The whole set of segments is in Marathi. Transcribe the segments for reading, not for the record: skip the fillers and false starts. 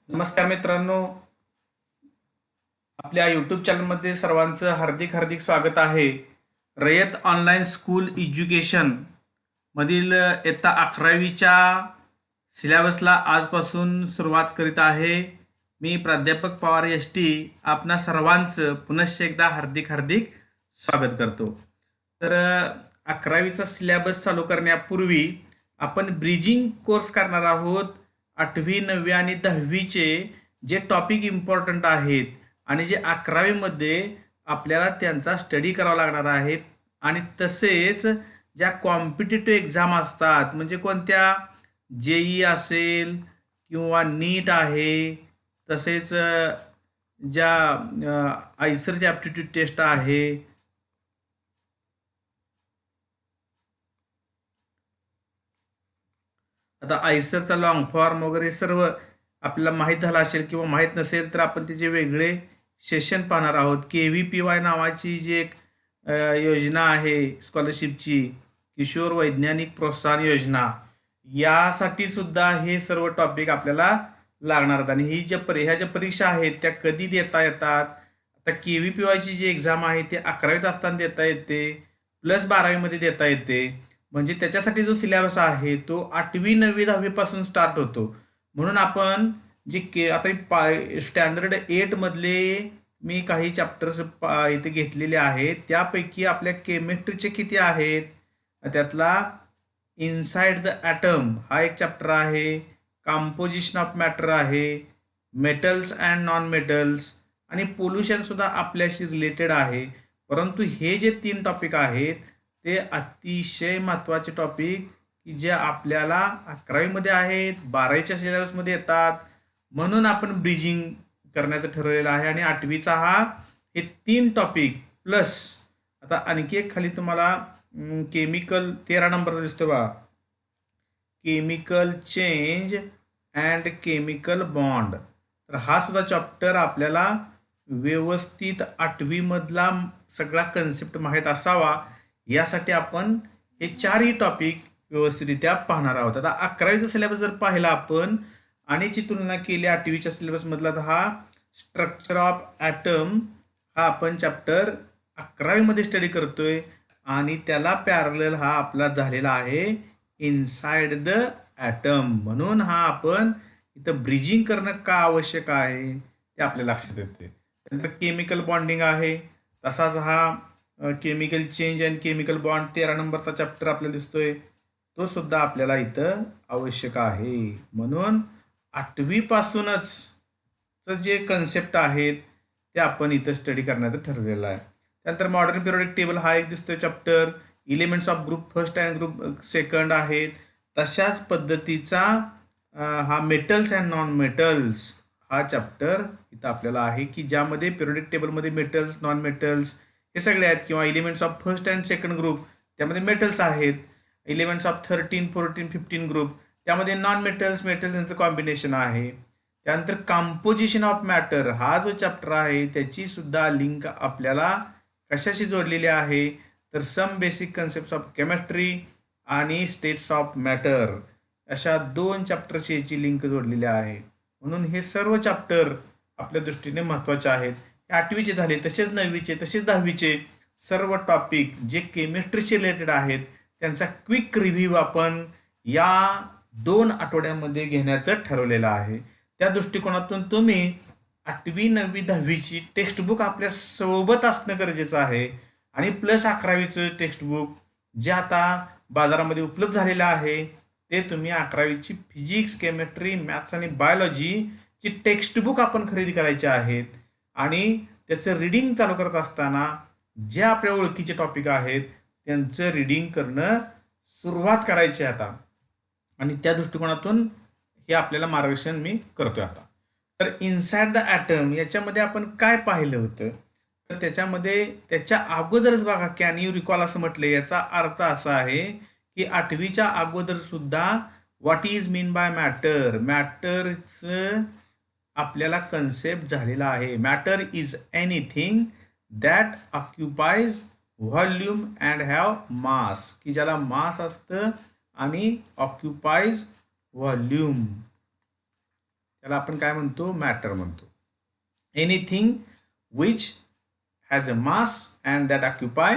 नमस्कार मित्रांनो, आपल्या यूट्यूब चॅनलमध्ये सर्वांचं हार्दिक हार्दिक स्वागत आहे. रयत ऑनलाईन स्कूल एज्युकेशन मधील इयत्ता 11वीच्या सिलेबसला आजपासून सुरुवात करीत आहे. मी प्राध्यापक पवार एस टी आपणा सर्वांचं पुनश्च एकदा हार्दिक हार्दिक स्वागत करतो. तर 11वीचा सिलेबस चालू करण्यापूर्वी आपण ब्रिजिंग कोर्स करणार आहोत. 8वी 9वी आणि 10वीचे जे टॉपिक इम्पॉर्टंट आहेत आणि जे 11वीमध्ये आपल्याला त्यांचा स्टडी करावा लागणार आहे आणि तसेच ज्या कॉम्पिटिटिव्ह एक्झाम असतात म्हणजे कोणत्या जेई असेल किंवा नीट आहे, तसेच ज्या आयसरची ॲप्टिट्यूड टेस्ट आहे, आता आयसरचा लॉंग फॉर्म वगैरे सर्व आपल्याला माहीत झाला असेल किंवा माहीत नसेल तर आपण त्याचे वेगळे सेशन पाहणार आहोत. KVPY नावाची जी एक योजना आहे स्कॉलरशिपची, किशोर वैज्ञानिक प्रोत्साहन योजना, यासाठी सुद्धा हे सर्व टॉपिक आपल्याला लागणार आहेत. आणि ह्या ज्या परीक्षा आहेत त्या कधी देता येतात, आता KVPYची जी एक्झाम आहे ते 11वीत असताना देता येते प्लस 12वीमध्ये देता येते. म्हणजे त्याच्यासाठी जो सिलेबस आहे तो 8वी 9वी 10वी पासून स्टार्ट होतो. म्हणून आपण जे आता स्टँडर्ड 8 मधले मी काही चॅप्टर्स इथे घेतलेले आहेत. त्यापैकी आपल्या केमिस्ट्रीचे किती आहेत, त्यातला इनसाइड द ॲटम हा एक चॅप्टर आहे, कंपोजिशन ऑफ मॅटर आहे, मेटल्स अँड नॉन मेटल्स आणि पोल्युशन सुद्धा आपल्याशी रिलेटेड आहे. परंतु हे जे 3 टॉपिक आहेत ते अतिशय महत्त्वाचे टॉपिक की जे आपल्याला 11वीमध्ये आहेत, 12वीच्या सिलेबसमध्ये येतात. म्हणून आपण ब्रिजिंग करण्याचं ठरवलेलं आहे. आणि 8वीचा हे 3 टॉपिक प्लस आता आणखी एक खाली तुम्हाला केमिकल 13 नंबरचा दिसतो बा, chemical change and chemical bond. तर हा सुद्धा चॅप्टर आपल्याला व्यवस्थित 8वी मधला सगळा कन्सेप्ट माहीत असावा यासाठी आपण हे 4ही टॉपिक व्यवस्थितरित्या पाहणार आहोत. आता 11वीचा सिलेबस जर पाहिला आपण आणि ची तुलना केली 8वीच्या सिलेबसमधला, तर हा स्ट्रक्चर ऑफ ॲटम हा आपण चॅप्टर 11वीमध्ये स्टडी करतोय आणि त्याला पॅरलल हा आपला झालेला आहे इनसाइड द ॲटम. म्हणून हा आपण इथं ब्रिजिंग करणं का आवश्यक आहे ते आपल्या लक्षात येते. त्यानंतर केमिकल बॉन्डिंग आहे, तसाच हा chemical change and chemical bond 13 नंबरचा चॅप्टर आपल्याला दिसतोय, तो सुद्धा आपल्याला इथं आवश्यक आहे. म्हणून 8वी पासूनच जे कन्सेप्ट आहेत ते आपण इथं स्टडी करण्याचं ठरवलेलं आहे. त्यानंतर मॉडर्न पिरियोडिक टेबल हा एक दिसतोय chapter, elements of group first and group second आहेत. तशाच पद्धतीचा हा मेटल्स अँड नॉन मेटल्स हा चॅप्टर इथं आपल्याला आहे की ज्यामध्ये पिरियोडिक टेबलमध्ये मेटल्स नॉन मेटल्स हे सगळे आहेत, किंवा elements of first and second group त्यामध्ये मेटल्स आहेत, एलिमेंट्स ऑफ 13 14 15 ग्रुप त्यामध्ये नॉन मेटल्स मेटल्स यांचं कॉम्बिनेशन आहे. त्यानंतर कंपोजिशन ऑफ मॅटर हा जो चॅप्टर आहे त्याची सुद्धा लिंक आपल्याला कशाशी जोडलेली आहे, तर some basic concept of chemistry आणि स्टेट्स ऑफ मॅटर अशा 2 चॅप्टरची याची लिंक जोडलेली आहे. म्हणून हे सर्व चॅप्टर आपल्या दृष्टीने महत्त्वाचे आहेत. 8वीचे झाले, तसेच 9वीचे, तसेच 10वीचे सर्व टॉपिक जे केमिस्ट्रीशी रिलेटेड आहेत त्यांचा क्विक रिव्ह्यू आपण या 2 आठवड्यांमध्ये घेण्याचं ठरवलेलं आहे. त्या दृष्टिकोनातून तुम्ही 8वी 9वी 10वीची टेक्स्टबुक आपल्या सोबत असणं गरजेचं आहे आणि प्लस 11वीचं टेक्स्टबुक जे आता बाजारामध्ये उपलब्ध झालेलं आहे ते तुम्ही 11वीची फिजिक्स, केमिस्ट्री, मॅथ्स आणि बायोलॉजीची टेक्स्टबुक आपण खरेदी करायचे आहेत. आणि त्याचं रीडिंग चालू करत असताना जे आपल्या ओळखीचे टॉपिक आहेत त्यांचं रीडिंग करणं सुरुवात करायची आता. आणि त्या दृष्टिकोनातून हे आपल्याला मार्गदर्शन मी करतोय आता. तर इनसाइड द ॲटम याच्यामध्ये आपण काय पाहिलं होतं, तर त्याच्यामध्ये त्याच्या अगोदरच बघा कॅन यू रिकॉल असं म्हटलं. याचा अर्थ असा आहे की 8वीच्या अगोदर सुद्धा what is mean by matter, मॅटरचं आपल्याला कन्सेप्ट झालेला आहे. Matter is anything that occupies volume and have mass, की ज्याला मास असतं आणि ऑक्युपाइज व्हॉल्यूम. त्याला आपण काय म्हणतो, मॅटर म्हणतो. Anything which has a mass and that occupy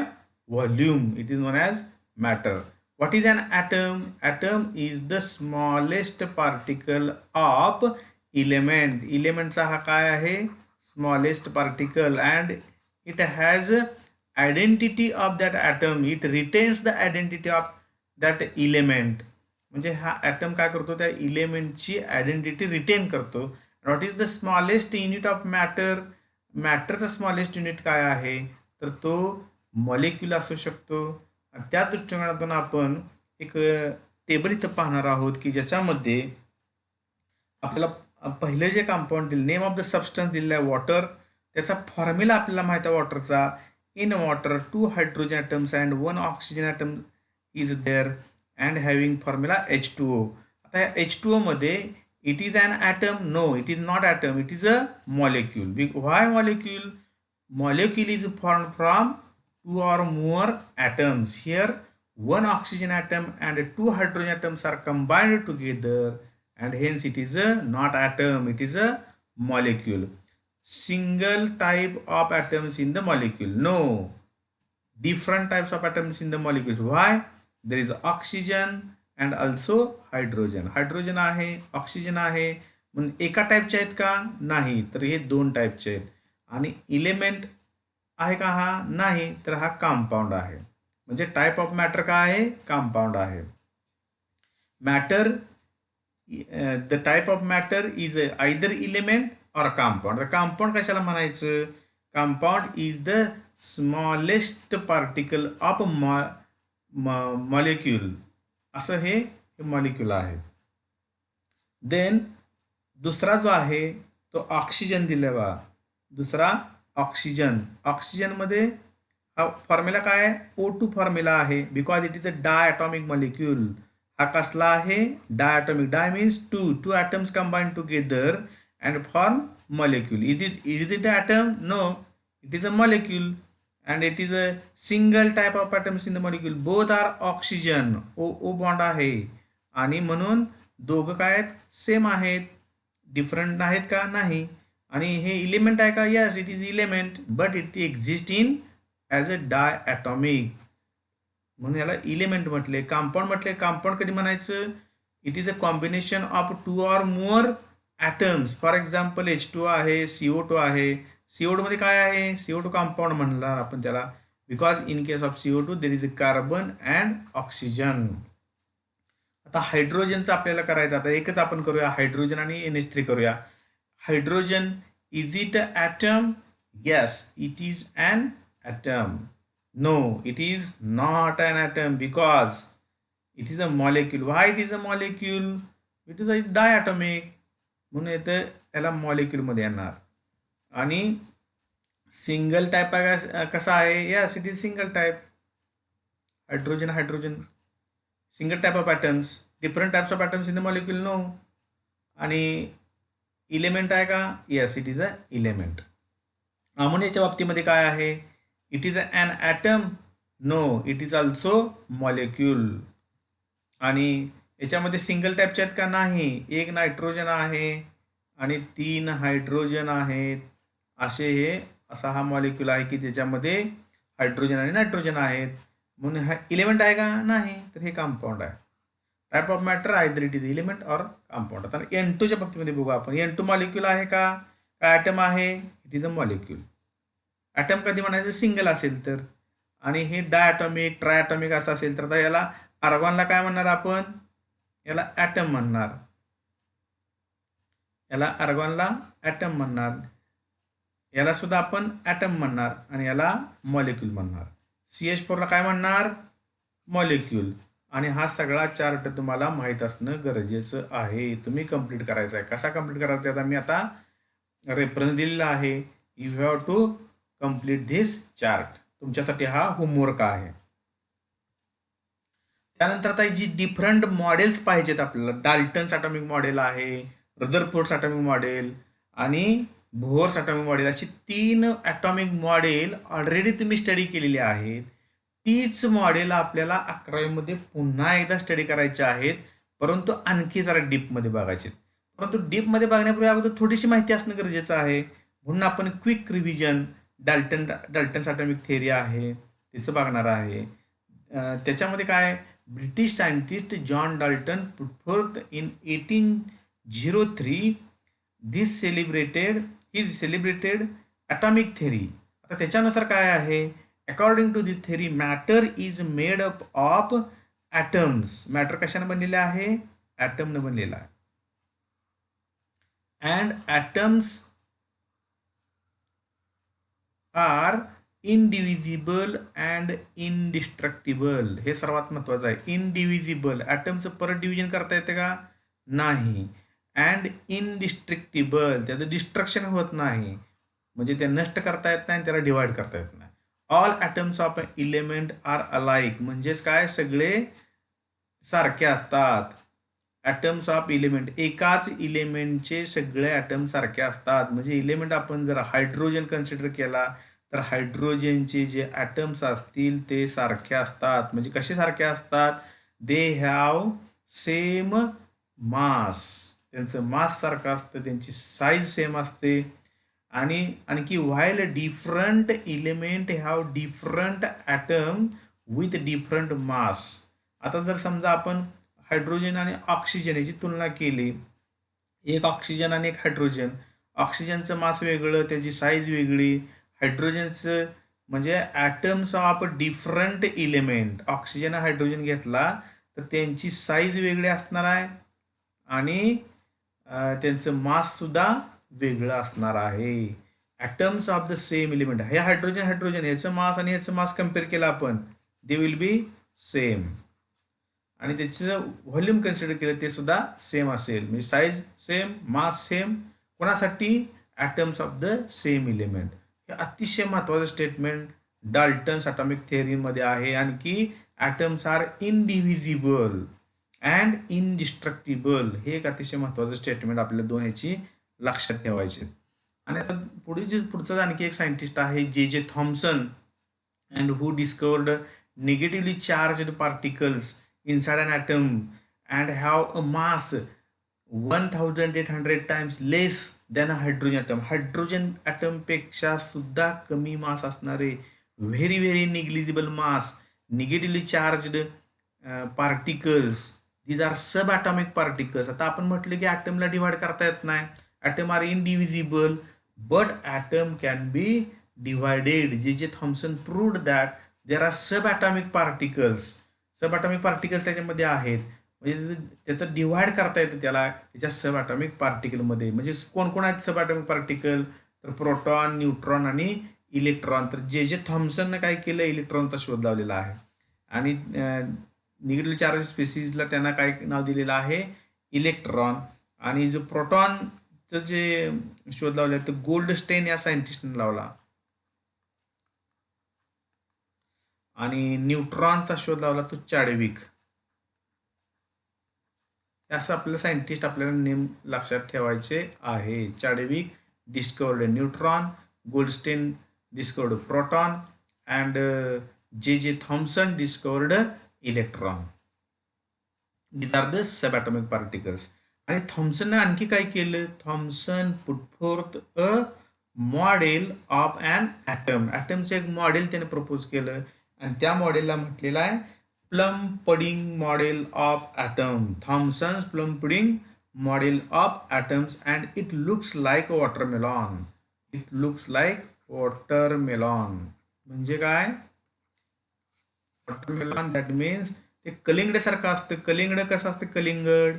volume, it is known as matter. What is an atom? Atom is the smallest particle of element. Element चा हा काय आहे, smallest particle, and it has identity of that atom. It retains the identity of that element. म्हणजे हा ॲटम काय करतो, त्या इलेमेंटची आयडेंटिटी रिटेन करतो. What is the smallest unit of matter? मॅटरचं स्मॉलेस्ट युनिट काय आहे, तर तो मॉलिक्यूल असू शकतो. आणि त्या दृष्टिकोनातून आपण एक टेबल इथं पाहणार आहोत की ज्याच्यामध्ये आपल्याला पहिलं जे कंपाऊंड दिलं, नेम ऑफ द सबस्टन्स दिलेलं आहे वॉटर, त्याचा फॉर्म्युला आपल्याला माहिती आहे वॉटरचा. In water 2 hydrogen atoms and 1 oxygen atom is there and having formula H2O. आता या H2O मध्ये it is an atom? No, it is not atom, it is a molecule. Why molecule? Molecule is formed from 2 or more atoms. Here 1 oxygen atom and 2 hydrogen atoms are combined together, and hence it is a not atom, it is a molecule. Single type of atoms in the molecule? No, different types of atoms in the molecule. Why? There is oxygen and also hydrogen. Hydrogen आहे, ऑक्सिजन आहे, म्हणून एका टाईपचे आहेत का? नाही, तर हे 2 टाईपचे आहेत. आणि इलेमेंट आहे का? हा नाही, तर हा कंपाऊंड आहे. म्हणजे टाईप ऑफ मॅटर काय आहे? कंपाऊंड आहे. Matter, the type of matter is either element or compound. तर कंपाऊंड कशाला म्हणायचं? Compound is the smallest particle of molecule, असं हे मॉलिक्यूल आहे. देन दुसरा जो आहे तो ऑक्सिजन दिला बा. दुसरा ऑक्सिजन. ऑक्सिजनमध्ये हा फॉर्म्युला काय आहे? O2 फॉर्म्युला आहे, because it is a diatomic molecule. हा कसला आहे? Diatomic. Di means 2 atoms combine together and form molecule. Is it atom? No, it is a molecule. and it is a single type of atoms in the molecule. both are oxygen. O bond आहे आणि म्हणून दोघं काय आहेत? सेम आहेत. डिफरंट आहेत का? नाही. आणि हे इलिमेंट आहे का? Yes, it is element, but it exist in as a diatomic, म्हणून याला इलिमेंट म्हटले. कंपाऊंड म्हटले. कंपाऊंड कधी म्हणायचं? It is a combination of 2 or more atoms. For example H2O आहे, CO2 आहे. CO2 मध्ये काय आहे? CO2 कंपाऊंड म्हणणार आपण त्याला, because in case of CO2 there is a carbon and oxygen. आता हायड्रोजनचं आपल्याला करायचं. आता एकच आपण करूया, हायड्रोजन आणि NH3 करूया. Hydrogen, is it a atom? Yes, it is an atom. No, it is not an atom, because it is a molecule. Why it is a molecule? It is a diatomic, म्हणून येतं याला मॉलिक्यूलमध्ये येणार. आणि सिंगल टाईप कसा आहे? Yes, it is single type. Hydrogen, hydrogen, single type of atoms. Different types of atoms in the molecule? No. आणि इलेमेंट आहे का? Yes, it is a element. अमोनियाच्या बाबतीमध्ये काय आहे? It is an atom? No, it is also molecule. आणि याच्यामध्ये सिंगल टाईपचे आहेत का? नाही. 1 नायट्रोजन आहे आणि 3 हायड्रोजन आहेत. असा हा मॉलिक्यूल आहे की त्याच्यामध्ये हायड्रोजन आणि नायट्रोजन आहेत. म्हणून हा इलेमेंट आहे का? नाही, तर हे कंपाऊंड आहे. Type of matter either it is element or compound. आता N2च्या बाबतीमध्ये बघू आपण. N2 मॉलिक्यूल आहे का? काय ॲटम आहे? It is a molecule. Atom कधी म्हणायचं? सिंगल असेल तर. आणि हे डायॲटॉमिक, ट्रायॲटॉमिक असं असेल तर. आता याला आर्गॉनला काय म्हणणार आपण? याला ॲटम म्हणणार. याला आर्गॉनला ॲटम म्हणणार. याला सुद्धा आपण ॲटम म्हणणार आणि याला मॉलिक्यूल म्हणणार. CH4ला काय म्हणणार? मॉलिक्यूल. आणि हा सगळा चार्ट तुम्हाला माहीत असणं गरजेचं आहे. तुम्ही कंप्लीट करायचा आहे. कसा कंप्लीट करायचा त्याचा मी आता रेफरन्स दिलेला आहे. You have to complete this chart. तुमच्यासाठी हा होमवर्क आहे. त्यानंतर आता जी डिफरंट मॉडेल्स पाहिजेत आपल्याला. डाल्टन्स ॲटॉमिक मॉडेल आहे, रदरफोर्ड्स ॲटॉमिक मॉडेल आणि बोहर्स ॲटॉमिक मॉडेल, अशी 3 ॲटॉमिक मॉडेल ऑलरेडी तुम्ही स्टडी केलेली आहेत. तीच मॉडेल आपल्याला 11वीमध्ये पुन्हा एकदा स्टडी करायची आहेत, परंतु आणखी जरा डीपमध्ये बघायचे. परंतु डीपमध्ये बघण्यापूर्वी अगोदर थोडीशी माहिती असणं गरजेचं आहे. म्हणून आपण quick revision Dalton's atomic theory आहे त्याचं बघणार आहे. त्याच्यामध्ये काय British scientist John Dalton put forth in 1803 his celebrated atomic theory. आता त्याच्यानुसार काय आहे, according to this theory matter is made up of atoms. मॅटर कशाने बनलेलं आहे, ॲटमनं बनलेला आहे. And atoms are indivisible and indestructible. हे सर्वात महत्वाचं आहे. इनडिव्हिजिबल, ॲटमचं परत डिव्हिजन करता येते का, नाही. अँड इनडिस्ट्रक्टिबल, त्याचं डिस्ट्रक्शन होत नाही, म्हणजे ते नष्ट करता येत नाही, त्याला डिवाइड करता येत नाही. All atoms of element are alike, म्हणजेच काय, सगळे सारखे असतात. ॲटम्स ऑफ इलेमेंट, एकाच इलेमेंटचे सगळे ॲटम सारखे असतात. म्हणजे इलेमेंट आपण जर हायड्रोजन कन्सिडर केला तर हायड्रोजनचे जे ॲटम्स असतील ते सारखे असतात. म्हणजे कसे सारखे असतात, दे हॅव सेम मास, त्यांचं मास सारखं असतं, त्यांची साईज सेम असते. आणि आणखी while different element have different atom with different mass. आता जर समजा आपण हायड्रोजन आणि ऑक्सिजन याची तुलना केली, एक ऑक्सिजन आणि एक हायड्रोजन, ऑक्सिजनचं मास वेगळं, त्याची साईज वेगळी. हायड्रोजनचं म्हणजे atoms of different element, oxygen hydrogen घेतला तर त्यांची साईज वेगळी असणार आहे आणि त्यांचं माससुद्धा वेगळं असणार आहे. Atoms of the same element, हे हायड्रोजन ह्याचं मास आणि ह्याचं मास कम्पेअर केलं आपण, दे विल बी सेम. आणि त्याचं व्हॉल्यूम कन्सिडर केलं ते सुद्धा सेम असेल, म्हणजे साईज सेम, मास सेम. कोणासाठी, atoms of the same element. हे अतिशय महत्त्वाचं स्टेटमेंट डाल्टन्स ॲटॉमिक थिअरीमध्ये आहे. आणखी atoms are indivisible and indestructible, हे एक अतिशय महत्त्वाचं स्टेटमेंट आपल्या दोन ह्याची लक्षात ठेवायचे. आणि आता पुढचा आणखी एक सायंटिस्ट आहे J Thomson, and who discovered negatively charged particles inside an atom and have a mass 1800 times less than a hydrogen atom. Hydrogen atom पेक्षा सुद्धा कमी मास असणारे, very very negligible mass, negatively charged particles, these are sub atomic particles. आता आपण म्हटलं की ॲटमला डिवाइड करता येत नाही, atom are indivisible, but atom can be divided. J Thomson proved that there are sub atomic particles. Sub atomic particles त्याच्यामध्ये आहेत, म्हणजे त्याचं डिव्हाइड करता येतं त्याला त्याच्या सब ॲटॉमिक पार्टिकलमध्ये. म्हणजे कोण कोण आहेत सब ॲटॉमिक पार्टिकल, तर प्रोटॉन, न्यूट्रॉन आणि इलेक्ट्रॉन. तर जे थॉम्सननं काय केलं, इलेक्ट्रॉनचा शोध लावलेला आहे. आणि निगेटिव्ह चार्ज स्पेसिसला त्यांना काय नाव दिलेलं आहे, इलेक्ट्रॉन. आणि जो प्रोटॉनचं जे शोध लावला तर गोल्डस्टेन या सायंटिस्टने लावला. आणि न्यूट्रॉनचा शोध लावला तो चॅडविक. असं आपलं सायंटिस्ट आपल्याला नेम लक्षात ठेवायचे आहे. Chadwick discovered neutron, Goldstein discovered proton, and J Thomson discovered electron. These are the sub atomic particles. आणि थॉम्सनने आणखी काय केलं, Thomson put forth a model of an atom. ॲटमचं एक मॉडेल त्याने प्रपोज केलं आणि त्या मॉडेलला म्हटलेलं आहे plum pudding model of atom. Thomson's plum pudding model of atoms and it looks like watermelon. It looks like watermelon म्हणजे काय, वॉटरमेलॉन दॅट मीन्स ते कलिंगडसारखं असतं. कलिंगड कसं असतं, कलिंगड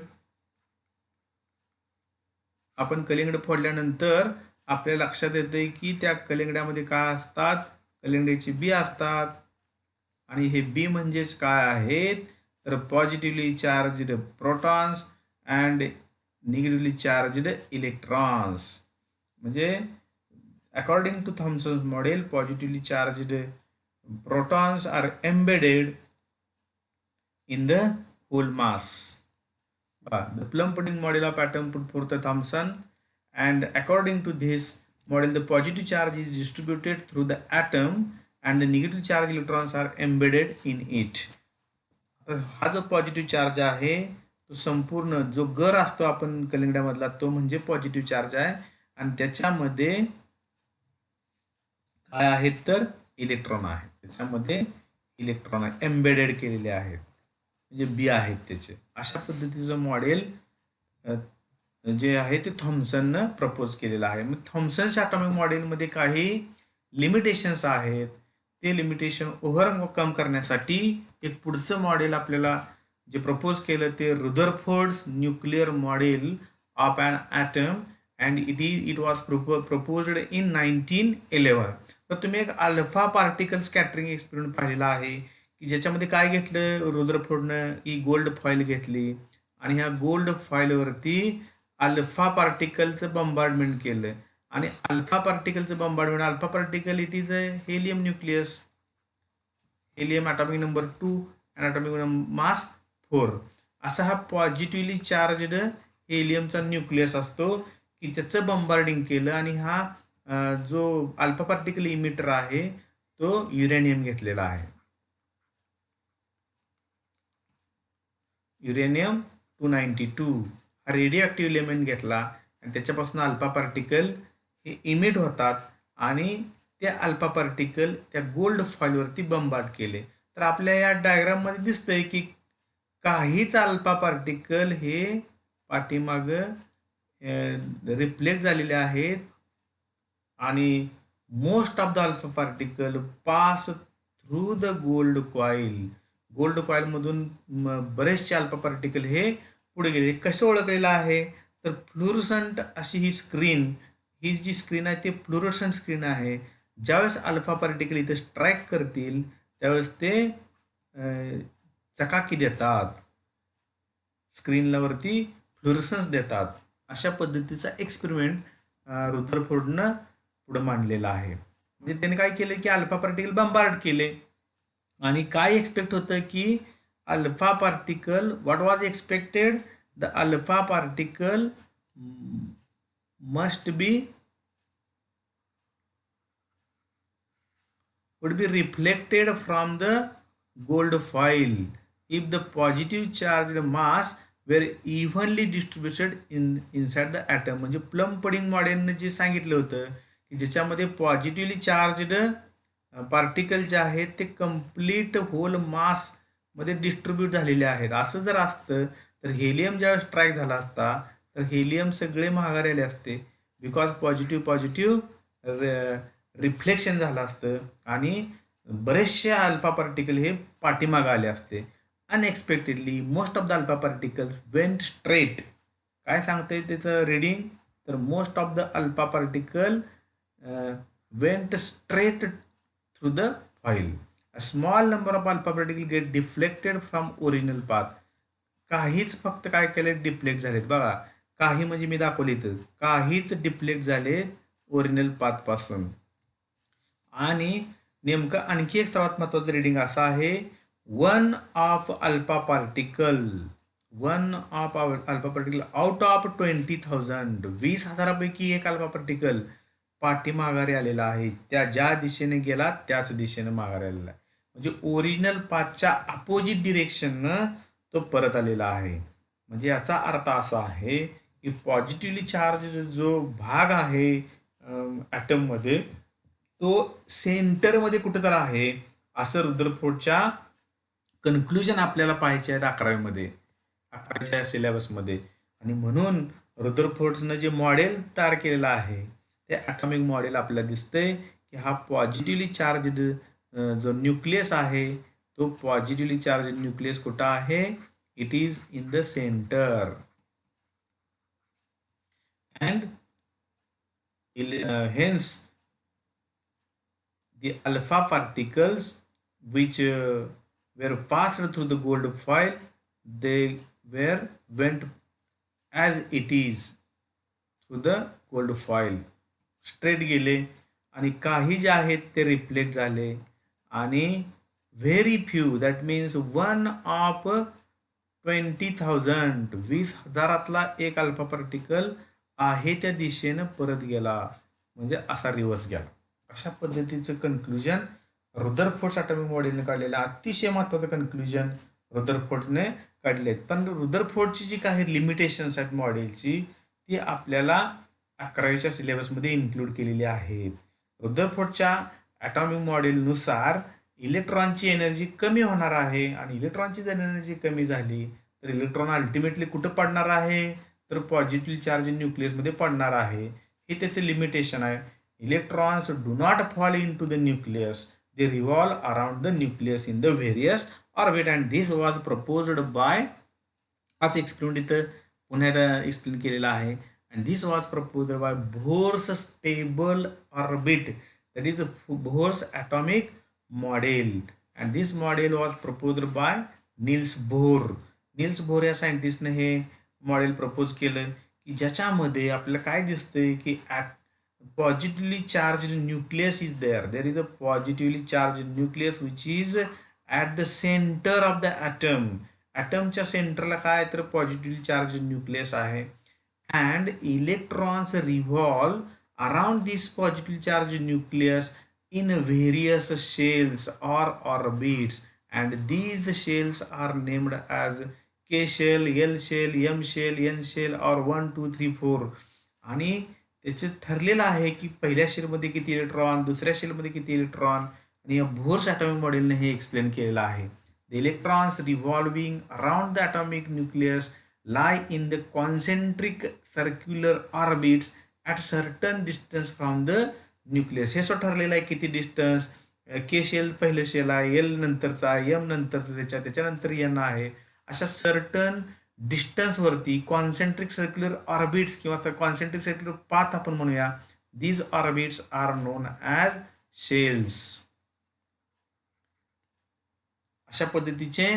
आपण कलिंगड फोडल्यानंतर आपल्या लक्षात येते की त्या कलिंगड्यामध्ये काय असतात, कलिंगड्याची बी असतात. आणि हे बी म्हणजेच काय आहेत, तर positively charged protons and negatively charged electrons. म्हणजे according to Thomson's model positively charged protons are embedded in the whole mass. The plum pudding model of atom put forth by Thomson, and according to this model the positive charge is distributed through the atom and the negative charge electrons are embedded in it. हा जो पॉझिटिव्ह चार्ज आहे तो संपूर्ण जो गर असतो आपण कलिंगडामधला तो म्हणजे पॉझिटिव्ह चार्ज आहे आणि त्याच्यामध्ये काय आहेत तर इलेक्ट्रॉन आहेत, त्याच्यामध्ये इलेक्ट्रॉन एम्बेडेड केलेले आहेत, म्हणजे बी आहेत त्याचे. अशा पद्धतीचं मॉडेल जे आहे ते थॉम्सननं प्रपोज केलेलं आहे. मग थॉम्सनच्या ॲटॉमिक मॉडेलमध्ये काही लिमिटेशन्स आहेत. ते लिमिटेशन ओव्हरकम करण्यासाठी एक पुढचं मॉडेल आपल्याला जे प्रपोज केलं ते Rutherford's nuclear model of an atom and it was proposed in 1911. तर तुम्ही एक अल्फा पार्टिकल स्कॅटरिंग एक्सपेरिमेंट पाहिलेला आहे की ज्याच्यामध्ये काय घेतलं रुदरफोर्डनं, ही गोल्ड फॉईल घेतली आणि ह्या गोल्ड फॉईलवरती अल्फा पार्टिकलचं बंबार्डमेंट केलं आणि alpha particle it is a helium nucleus, helium atomic number 2 आणि ॲटॉमिक मास 4. असा हा पॉझिटिव्हली चार्जड हेलियमचा न्यूक्लियस असतो की त्याचं बंबार्डिंग केलं आणि हा जो अल्फा पार्टिकल इमिटर आहे तो युरेनियम घेतलेला आहे, युरेनियम 292 हा रेडिओ ॲक्टिव्ह एलिमेंट घेतला आणि त्याच्यापासून अल्फा पार्टिकल हे इमिट होतात आणि ते अल्फा पार्टिकल त्या गोल्ड फॉईलवरती बंबार्ड केले. तर आपल्या या डायग्राममध्ये दिसतंय की काहीच अल्फा पार्टिकल हे पाठीमागं रिफ्लेक्ट झालेले आहेत आणि most of the alpha particle pass through the gold coil मधून बरेचसे अल्फा पार्टिकल हे पुढे गेले. कसं ओळखलेलं आहे तर फ्लुरोसंट अशी ही जी स्क्रीन आहे ते फ्लुरोसंट स्क्रीन आहे. ज्यावेळेस अल्फा पार्टिकल इथे स्ट्राईक करतील त्यावेळेस ते चकाकी देतात, स्क्रीनला वरती फ्लुरोसन्स देतात. अशा पद्धतीचा एक्सपेरिमेंट रुदरफोर्डनं पुढे मांडलेला आहे. म्हणजे त्याने काय केलं की अल्फा पार्टिकल बंबार्ड केले आणि काय एक्सपेक्ट होतं की alpha particle, what was expected, the alpha particle must be would be reflected from the gold foil if the positive charged mass were evenly distributed inside the atom. म्हणजे प्लम पडिंग मॉडेलने जे सांगितलं होतं की ज्याच्यामध्ये पॉझिटिव्हली चार्जड पार्टिकल जे आहेत ते कम्प्लीट होल मास मध्ये डिस्ट्रीब्यूट झालेले आहेत. असं जर असतं तर हेलियम ज्यावेळेस स्ट्राईक झाला असता तर हेलियम सगळे माघारी आले असते, बिकॉज पॉझिटिव्ह रिफ्लेक्शन झालं असतं आणि बरेचसे अल्फा पार्टिकल हे पाठीमागं आले असते. Unexpectedly most of the alpha particles went straight. काय सांगते त्याचं रिडिंग तर most of the alpha particle went straight through the foil. A small number of alpha particle gate deflected from original path. काहीच फक्त काय केले डिफ्लेक्ट झालेत बघा, काही म्हणजे मी दाखवले तर काहीच डिफ्लेक्ट झाले ओरिजिनल पाथपासून. आणि नेमकं आणखी एक सर्वात महत्वाचं रिडिंग असं आहे, one of alpha particle out of 20,000, 20,000पैकी एक अल्फा पार्टिकल पाठीमाघारी आलेला आहे. त्या ज्या दिशेने गेला त्याच दिशेने माघारी आलेला आहे. म्हणजे ओरिजिनल पाथच्या अपोजिट डिरेक्शननं तो परत आलेला आहे. म्हणजे याचा अर्थ असा आहे की पॉझिटिव्हली चार्ज जो भाग आहे ॲटममध्ये तो सेंटरमध्ये कुठेतरी आहे असं रुदरफोर्डच्या कन्क्लुजन आपल्याला पाहायचे आहेत 11वीच्या सिलेबसमध्ये. आणि म्हणून रुदरफोर्डनं जे मॉडेल तयार केलेलं आहे ते ॲटॉमिक मॉडेल आपल्याला दिसतंय की हा पॉझिटिव्हली चार्ज जो न्यूक्लियस आहे तो पॉझिटिव्हली चार्ज न्यूक्लियस कुठं आहे, it is in the centre and hence the alpha particles which were passed through the gold foil, they went as it is through the gold foil, straight गेले आणि काही जे आहेत ते रिफ्लेक्ट झाले आणि very few, that means 1 of 20,000, 20,000 एक अल्फा पार्टिकल आहे त्या दिशेनं परत गेला, म्हणजे असा रिव्हर्स गेला. अशा पद्धतीचं कन्क्लुजन रुदरफोर्ड ॲटॉमिक मॉडेलने काढलेलं अतिशय महत्त्वाचं कन्क्लुजन रुदरफोर्डने काढलेत. पण रुदरफोर्डची जी काही लिमिटेशन्स आहेत मॉडेलची ती आपल्याला 11वीच्या सिलेबसमध्ये इन्क्लूड केलेली आहेत. रुदरफोर्डच्या ॲटॉमिक मॉडेलनुसार इलेक्ट्रॉनची एनर्जी कमी होणार आहे आणि इलेक्ट्रॉनची जर एनर्जी कमी झाली तर इलेक्ट्रॉन अल्टिमेटली कुठं पडणार आहे, तर पॉझिटिव्ह चार्ज न्यूक्लियसमध्ये पडणार आहे. हे त्याचं लिमिटेशन आहे. Electrons do not fall in to the nucleus, they revolve around the nucleus in the various orbit and this was proposed by, आज एक्सप्लेन इथं पुन्हा एकदा एक्सप्लेन केलेला आहे. And this was proposed by Bohr's stable orbit, that is Bohr's atomic model. And this model was proposed by Niels Bohr. Niels Bohr या सायंटिस्टने हे मॉडेल प्रपोज केलं की ज्याच्यामध्ये आपल्याला काय दिसतंय की positively charge nucleus is there is a positively charge nucleus which is at the centre of the atom. ॲटमच्या सेंटरला काय तर पॉझिटिव्हली चार्ज न्यूक्लियस आहे. And electrons revolve around this positively charge nucleus in various shells or orbits, and these shells are named as K shell, L shell, M shell, N shell or 1 2 3 4. आणि त्याचे ठरलेलं आहे की पहिल्या शेलमध्ये किती इलेक्ट्रॉन, दुसऱ्या शेलमध्ये किती इलेक्ट्रॉन, आणि या बोर्स ॲटॉमिक मॉडेलने हे एक्सप्लेन केलेलं आहे. The electrons revolving around the atomic nucleus lie in the concentric circular orbits at certain distance from the nucleus. हे सो ठरलेलं आहे किती डिस्टन्स. के शेल पहिलं शेल आहे, एल नंतरचा, एम नंतरचा, त्याच्यानंतर एन आहे. अशा सर्टन डिस्टन्सवरती कॉन्सेंट्रिक सर्क्युलर ऑर्बिट्स किंवा कॉन्सेंट्रिक सर्क्युलर पाथ आपण म्हणूया, these orbits are known as shells. अशा पद्धतीचे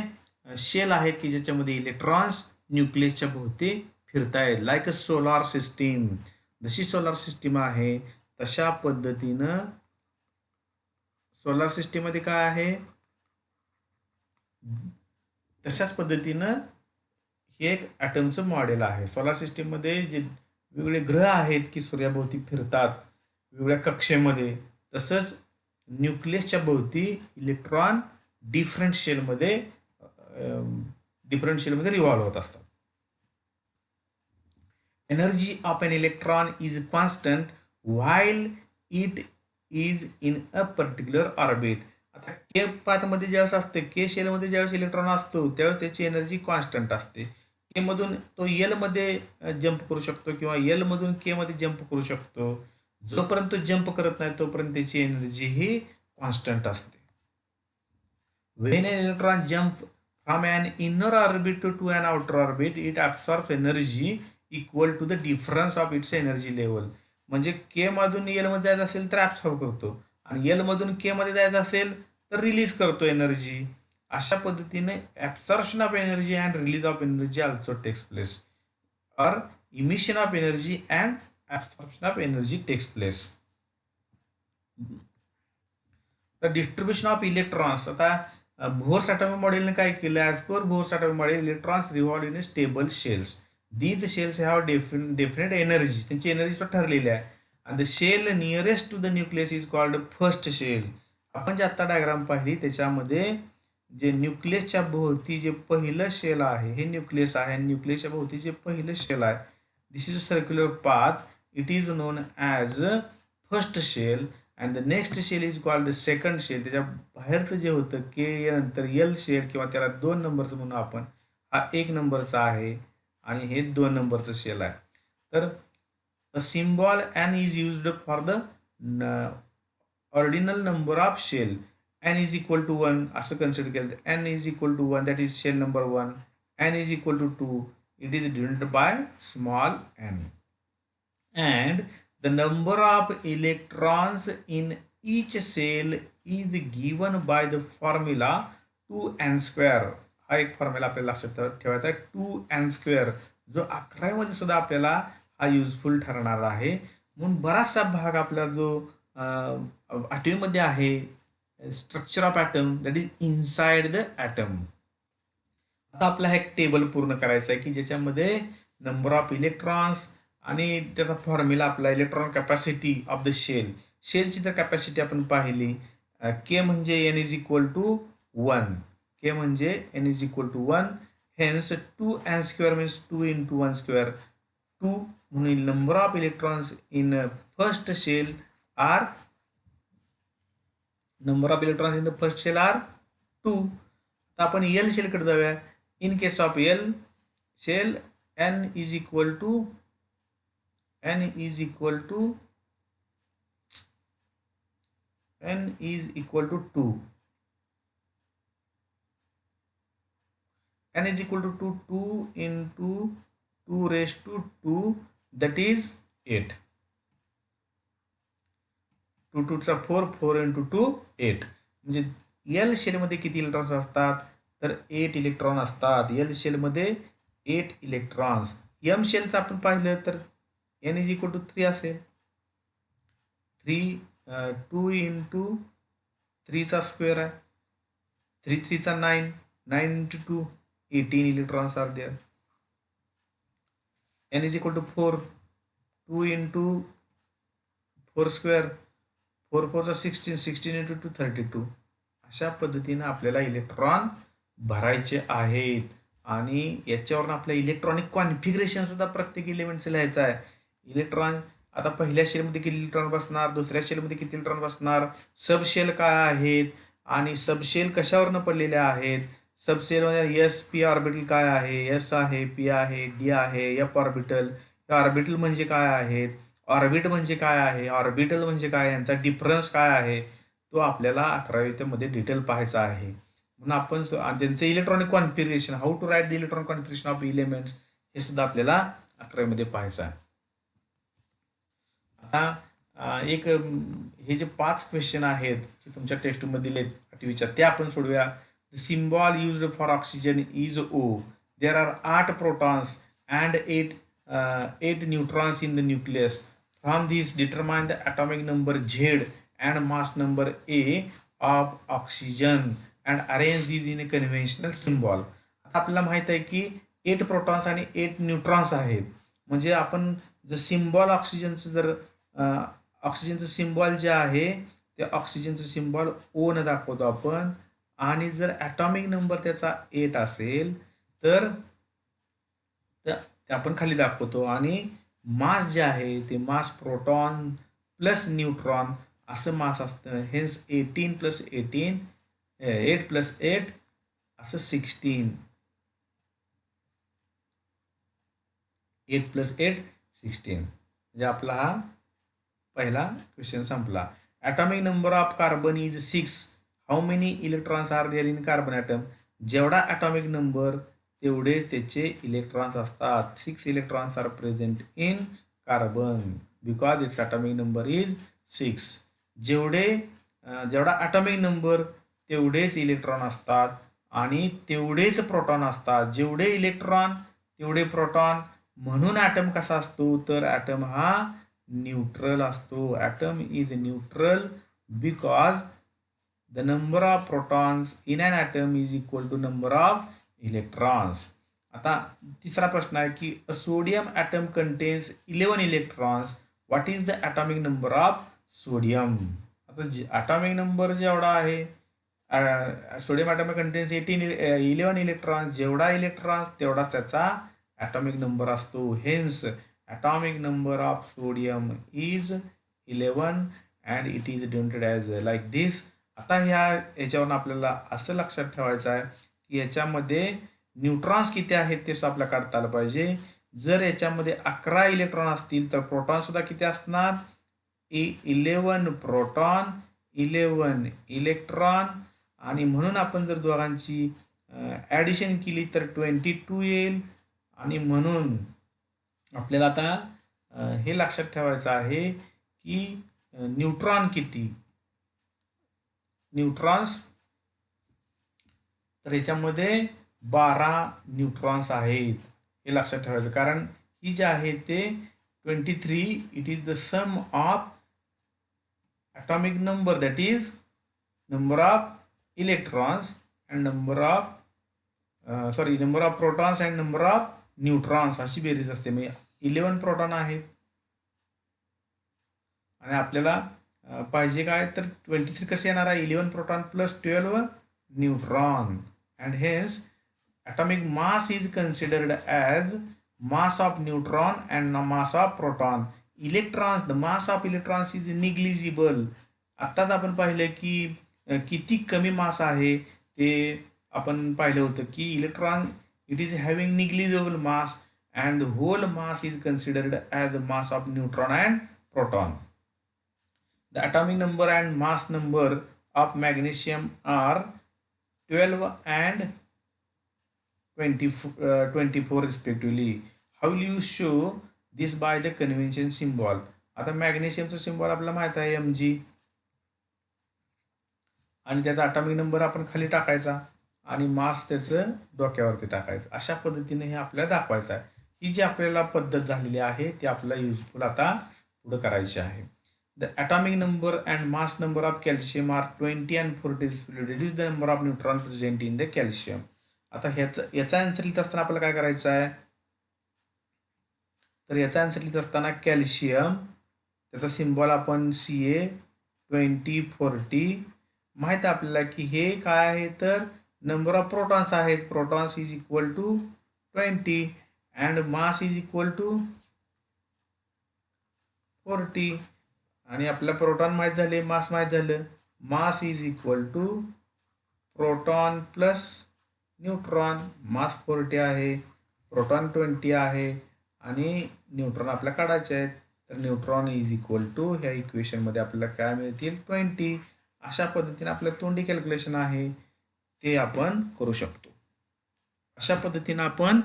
शेल आहेत की ज्याच्यामध्ये इलेक्ट्रॉन्स न्यूक्लियसच्या भोवती फिरतायत. Like a solar system. जशी सोलार सिस्टीम आहे तशा पद्धतीनं सोलार सिस्टीम मध्ये काय आहे, तशाच पद्धतीनं हे एक ॲटमचं मॉडेल आहे. सोलार सिस्टीम मध्ये जे वेगवेगळे ग्रह आहेत की सूर्याभोवती फिरतात वेगवेगळ्या कक्षेमध्ये, तसंच न्यूक्लियसच्या भोवती इलेक्ट्रॉन डिफरंट शेलमध्ये रिव्हॉल्व होत असतात. Energy of an electron is constant while it is in a particular orbit. आता के पाथमध्ये ज्यावेळेस असते, के शेलमध्ये ज्यावेळेस इलेक्ट्रॉन असतो त्यावेळेस त्याची एनर्जी कॉन्स्टंट असते. के मधून तो एल मध्ये जंप करू शकतो किंवा एल मधून के मध्ये जंप करू शकतो. जोपर्यंत तो जंप करत नाही तोपर्यंत त्याची एनर्जी ही कॉन्स्टंट असते. When an electron jump from an inner orbit to an outer orbit, it absorbs energy equal to the difference of its energy level. म्हणजे के मधून एल मध्ये जायचं असेल तर ऍब्सॉर्ब करतो आणि एल मधून के मध्ये जायचं असेल तर रिलीज करतो एनर्जी. अशा पद्धतीने absorption of energy and release of energy also takes place, और emission of energy and absorption of energy takes place. The distribution of electrons. आता बोर्स ॲटॉमिक मॉडेलने काय केलं, as per Bohr's atomic model electrons revolve in stable shells. These shells have different energy. त्यांची एनर्जी ठरलेली आहे. आणि the shell nearest to the nucleus is called first shell. आपण जे आता डायग्राम पाहिली त्याच्यामध्ये जे न्यूक्लियसच्या भोवती जे पहिलं शेल आहे हे न्यूक्लियस आहे. न्यूक्लियसच्या भोवती जे पहिलं शेल आहे, this is a circular path. It is known as first shell and the next shell is called the second shell. त्याच्या बाहेरचं जे होतं के नंतर एल शेल किंवा त्याला 2 नंबरचं म्हणून आपण, हा 1 नंबरचा आहे आणि हे 2 नंबरचं शेल आहे. तर the symbol n is used for the ordinal number of shell. N is equal to 1 असं कन्सिडर केलं. N is equal to 1 that is shell number 1. N is equal to 2 it is denoted by small n. And the number of electrons in each shell is given by the formula 2n². हा एक फॉर्म्युला आपल्याला लक्षात ठेवायचा आहे, 2n², जो 11वीमध्ये सुद्धा आपल्याला हा युजफुल ठरणार आहे. म्हणून बराचसा भाग आपला जो 8वीमध्ये आहे, structure of atom, that is inside the atom. आता आपला एक टेबल पूर्ण करायचा आहे की ज्याच्यामध्ये नंबर ऑफ इलेक्ट्रॉन्स आणि त्याचा फॉर्म्युला आपला electron capacity of the shell. शेलची तर कॅपॅसिटी आपण पाहिली, के म्हणजे n is equal to 1. K म्हणजे n is equal to 1. Hence 2n square means 2 into 1 square 2 म्हणून number of electrons in first shell are two. आता आपण एल शेलकडे जाऊया. In case of L shell n is equal to n is equal to 2. n is equal to 2 into 2 raised to 2, that is 8. 2 2 4, 4 into 2 8. म्हणजे एल शेलमध्ये किती इलेक्ट्रॉन्स असतात तर 8 इलेक्ट्रॉन असतात. एल शेलमध्ये 8 इलेक्ट्रॉन्स. एम शेलचं आपण पाहिलं तर n इज इक्वल टू 3 असेल. 2 into 3चा स्क्वेअर आहे. 3 3चा 9, 9 into 2 18 electrons are there. n is equal to 4, 2 into 4 square, 4 4चा 16, 16 into 2 32. अशा पद्धतीने आपल्याला इलेक्ट्रॉन भरायचे आहेत. आणि याच्यावरून आपल्या इलेक्ट्रॉनिक कॉन्फिगरेशन सुद्धा प्रत्येक एलिमेंटचं लिहायचं आहे. इलेक्ट्रॉन आता पहिल्या शेलमध्ये किती इलेक्ट्रॉन बसणार, दुसऱ्या शेलमध्ये किती इलेक्ट्रॉन बसणार, सबशेल काय आहेत आणि सबशेल कशावरनं पडलेल्या आहेत. सबशेलमध्ये एस पी ऑर्बिटल काय आहे, एस आहे, पी आहे, डी आहे, एफ ऑर्बिटल. ऑर्बिटल म्हणजे काय आहेत, ऑर्बिट म्हणजे काय आहे, ऑर्बिटल म्हणजे काय, यांचा डिफरन्स काय आहे, तो आपल्याला 11वीमध्ये डिटेल पाहायचा आहे. म्हणून आपण त्यांचं electronic configuration, how to write the electronic configuration of elements, हे सुद्धा आपल्याला 11वीमध्ये पाहायचं आहे. आता एक हे जे 5 क्वेश्चन आहेत जे तुमच्या टेस्टमध्ये दिलेत 8वीच्या, ते आपण सोडूया. The symbol used for oxygen is O. There are 8 protons and 8 neutrons in the nucleus. From this determine the atomic number Z and mass number A of oxygen and arrange these in a conventional symbol. आता आपल्याला माहित आहे की 8 प्रोटॉन्स आणि 8 न्यूट्रॉन्स आहेत. म्हणजे आपण जर सिम्बॉल ऑक्सिजनचं जर ऑक्सिजनचं सिम्बॉल जे आहे ते ऑक्सिजनचं सिम्बॉल O न दाखवतो आपण. आणि जर ॲटॉमिक नंबर त्याचा 8 असेल तर ते आपण खाली दाखवतो. आणि मास जे आहे ते मास प्रोटॉन प्लस न्यूट्रॉन असं मास असतं. हेन्स 18 + 18 8 + 8 असं 16. 8 + 8 16. म्हणजे आपला हा पहिला क्वेश्चन संपला. Atomic number of carbon is 6. How many electrons are there in carbon atom. जेवढा ॲटॉमिक नंबर तेवढेच त्याचे इलेक्ट्रॉन्स असतात. 6 electrons are present in carbon because it's atomic number is 6. जेवढा ॲटॉमिक नंबर तेवढेच इलेक्ट्रॉन असतात आणि तेवढेच प्रोटॉन असतात. जेवढे इलेक्ट्रॉन तेवढे प्रोटॉन. म्हणून ॲटम कसा असतो तर ॲटम हा न्यूट्रल असतो. Atom is neutral because the number of protons in an atom is equal to number of electrons. आता तिसरा प्रश्न आहे की a sodium atom contains 11 electrons. What is the atomic number of sodium. आता ॲटॉमिक नंबर जेवढा आहे सोडियम ॲटम कंटेन्स 11 इलेक्ट्रॉन्स. जेवढा इलेक्ट्रॉन्स तेवढाच त्याचा ॲटॉमिक नंबर असतो. Hence atomic number of sodium is 11 and it is denoted as like दिस. आता याच्यावरून आपल्याला असं लक्षात ठेवायचं आहे की याच्यामध्ये न्यूट्रॉन्स किती आहेत ते सुद्धा आपल्याला काढता आलं पाहिजे. जर याच्यामध्ये 11 इलेक्ट्रॉन असतील तर प्रोटॉन सुद्धा किती असणार 11 प्रोटॉन 11 इलेक्ट्रॉन. आणि म्हणून आपण जर दोघांची ॲडिशन केली तर 22 येईल. आणि म्हणून आपल्याला आता हे लक्षात ठेवायचं आहे की न्यूट्रॉन किती. न्यूट्रॉन्स तर याच्यामध्ये 12 न्यूट्रॉन्स आहेत हे लक्षात ठेवायचं. कारण ही जे आहे ते 23 it is the sum of atomic number that is number of electrons and number of protons and number of neutrons अशी बेरीज असते. म्हणजे 11 प्रोटॉन आहेत आणि आपल्याला पाहिजे काय तर 23 कसे येणार आहे 11 proton plus 12 neutron. And hence atomic mass is considered as mass of neutron and mass of proton. Electrons, the mass of electrons is negligible. आत्ताच आपण पाहिलं की किती कमी मास आहे ते आपण पाहिलं होतं की electron it is having negligible mass and the whole mass is considered as the mass of neutron and proton. The atomic number and mass number of magnesium are 12 and 24 respectively. How will you show this by the convention symbol? आता मॅग्नेशियमचा सिम्बॉल आपल्याला माहित आहे Mg आणि त्याचा ॲटॉमिक नंबर आपण खाली टाकायचा आणि मास त्याचं डोक्यावरती टाकायचं. अशा पद्धतीने हे आपल्याला दाखवायचं आहे. ही जी आपल्याला पद्धत झालेली आहे ती आपल्याला युजफुल आता पुढे करायची आहे. The atomic number and mass number of calcium are 20 and 40 reduce the number of neutron present in the calcium. आता याचा आन्सर लिहित असताना आपल्याला काय करायचं आहे, तर याचा आन्सर लिहित असताना कॅल्शियम त्याचा सिम्बॉल आपण Ca2040 माहीत आहे आपल्याला की हे काय आहे तर नंबर ऑफ प्रोटॉन्स आहेत. Protons is equal to 20 and mass is equal to 40 आणि आपल्याला प्रोटॉन माहीत झाले, मास माहीत झालं. Mass is equal to proton plus neutron. Mass 40 आहे, प्रोटॉन 20 आहे आणि न्यूट्रॉन आपल्याला काढायचे आहेत. तर न्यूट्रॉन इज इक्वल टू ह्या इक्वेशनमध्ये आपल्याला काय मिळतील 20. अशा पद्धतीने आपलं तोंडी कॅल्क्युलेशन आहे ते आपण करू शकतो. अशा पद्धतीने आपण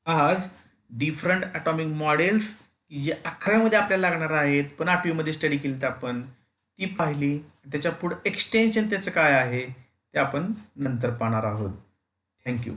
आज डिफरंट ॲटॉमिक मॉडेल्स की जे 11वीमध्ये आपल्याला लागणार आहेत पण 8वीमध्ये स्टडी केली तर आपण ती पाहिली. त्याच्या पुढे एक्सटेन्शन त्याचं काय आहे ते आपण नंतर पाहणार आहोत. थँक्यू.